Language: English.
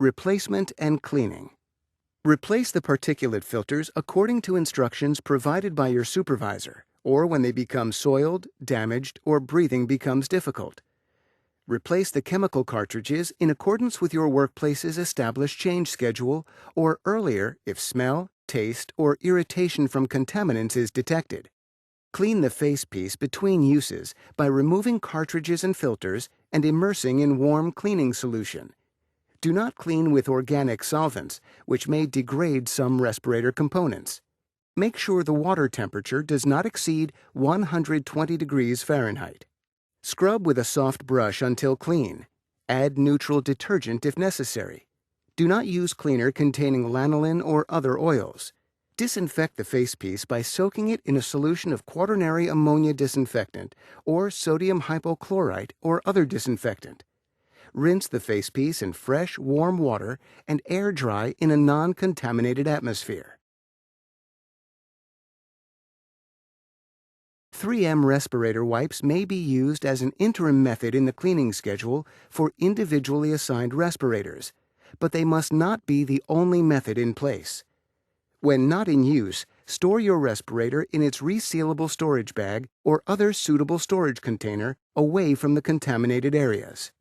Replacement and cleaning. Replace the particulate filters according to instructions provided by your supervisor, or when they become soiled, damaged, or breathing becomes difficult. Replace the chemical cartridges in accordance with your workplace's established change schedule, or earlier if smell, taste, or irritation from contaminants is detected. Clean the facepiece between uses by removing cartridges and filters and immersing in warm cleaning solution. Do not clean with organic solvents, which may degrade some respirator components. Make sure the water temperature does not exceed 120 degrees Fahrenheit. Scrub with a soft brush until clean. Add neutral detergent if necessary. Do not use cleaner containing lanolin or other oils. Disinfect the facepiece by soaking it in a solution of quaternary ammonia disinfectant or sodium hypochlorite or other disinfectant. Rinse the facepiece in fresh, warm water and air dry in a non-contaminated atmosphere. 3M respirator wipes may be used as an interim method in the cleaning schedule for individually assigned respirators, but they must not be the only method in place. When not in use, store your respirator in its resealable storage bag or other suitable storage container away from the contaminated areas.